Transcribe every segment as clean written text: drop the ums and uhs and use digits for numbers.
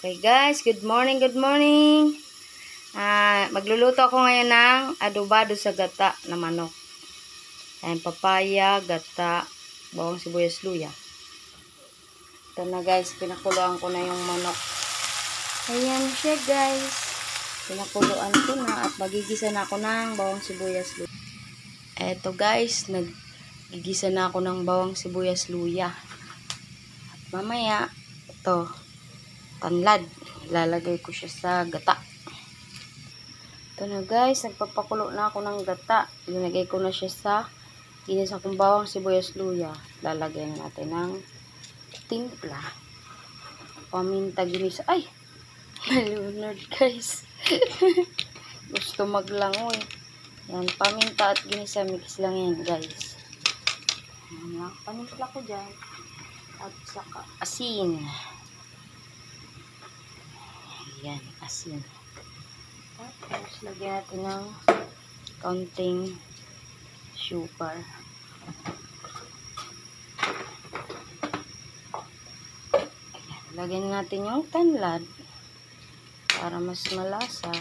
Okay guys, good morning, good morning. Magluluto ako ngayon ng adobado sa gata na manok. Ayan, papaya, gata, bawang sibuyas, luya. Ito na guys, pinakuluan ko na yung manok. Ayan siya guys. Pinakuluan ko na at magigisa na ako ng bawang sibuyas, luya. Eto guys, nagigisa na ako ng bawang sibuyas, luya. At mamaya, ito, tanlad. Ilalagay ko siya sa gata. Ito na guys, nagpapakulo na ako ng gata. Ilagay ko na siya sa ginisa kong bawang sibuyas, luya. Lalagyan natin ng timpla. Paminta, ginisa. Ay! Nalunod guys. Gusto maglangoy. Yan, paminta at ginisa. Mix lang yan guys. Yan lang. Panimpla ko dyan. At saka asin. Ayan, asin. Tapos, lagyan natin ng kaunting sugar. Ayan, lagyan natin yung tanlad para mas malasa.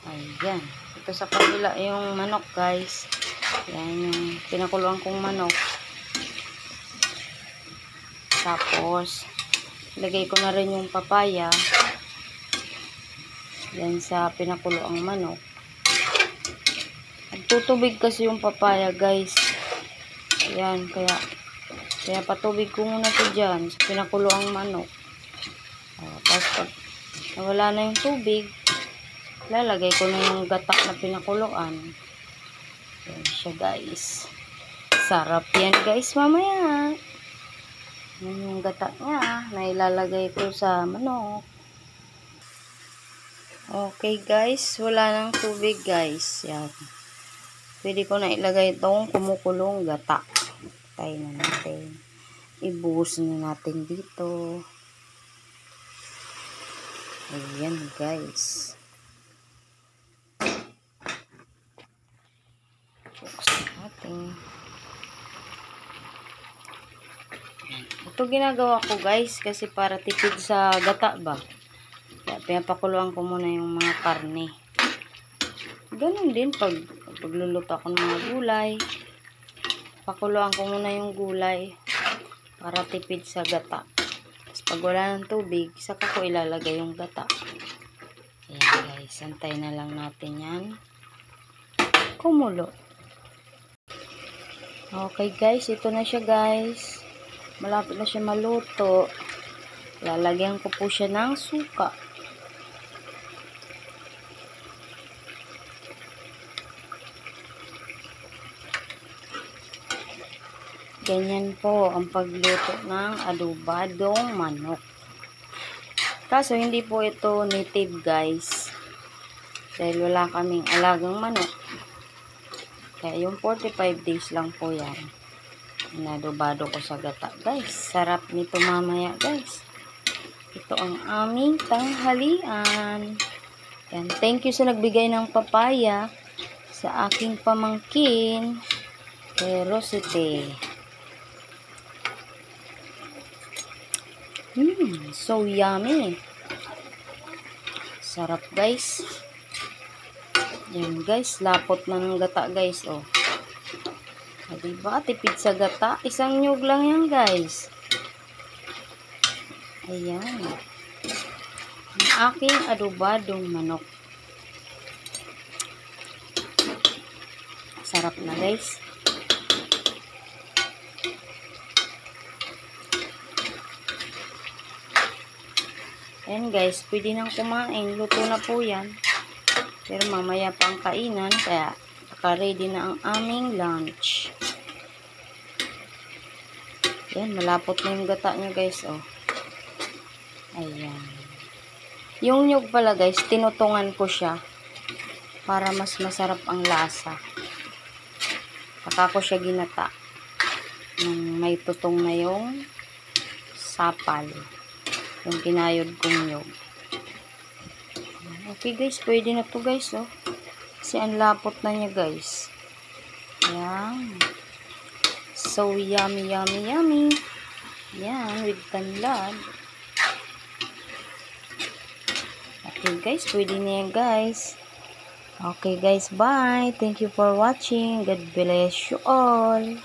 Ayan. Ito sa kabila yung manok guys. Ayan yung pinakuluan kong manok. Tapos, ilagay ko na rin yung papaya. Yan sa pinakuluang manok. Nagtutubig kasi yung papaya guys. Ayan, kaya patubig ko muna ito dyan sa pinakuluang manok. Tapos pag nawala na yung tubig, lalagay ko na yung gata na pinakuluan. Yan siya guys. Sarap yan guys mamaya. Yan yung gata niya na ilalagay ko sa manok. Okay guys, wala nang tubig guys. Yan. Pwede ko na ilagay itong kumukulong gata. Tayo na natin. Ibuhos na natin dito. Ayan guys. Buksan natin. Ito ginagawa ko guys kasi para tipid sa gata ba. Kaya pinapakuluan ko muna yung mga karne. Ganun din pag pagluluto ako ng mga gulay. Pakuluan ko muna yung gulay para tipid sa gata. Tapos pag wala ng tubig, saka ko ilalagay yung gata. Ayan guys, antay na lang natin yan. Kumulo. Okay guys, ito na siya guys. Malapit na siya maluto. Lalagyan ko po siya ng suka. Ganyan po ang pagluto ng adobadong manok. Kaso hindi po ito native guys. Dahil wala kaming alagang manok. Kaya yung 45 days lang po yan. Inadobado ko sa gata guys. Sarap nito mamaya guys. Ito ang aming tanghalian. Yan. Thank you sa nagbigay ng papaya sa aking pamangkin. Rosete. So yummy. Sarap guys. Yan guys. Lapot na ng gata guys. Oh. Diba? Tipid sa gata. Isang nyug lang yan guys. Ayan. Ang aking adobadong manok. Sarap na guys. Ayan guys. Pwede nang kumain. Luto na po yan. Pero mamaya pang kainan. Kaya naka-ready na ang aming lunch. Ayan. Malapot na yung gata nyo guys. Oh. Ayan. Yung nyug pala guys, tinutungan ko siya para mas masarap ang lasa. Saka ko siya ginata nang may tutong na yung sapal. Yung kinayod kong nyug. Okay guys, pwede na to guys. Oh. Kasi ang lapot na niya guys. Ayan. so yummy, yummy, yummy. Yan, with tanlad. Okay guys, pwede na yan guys. Okay guys, bye. Thank you for watching. God bless you all.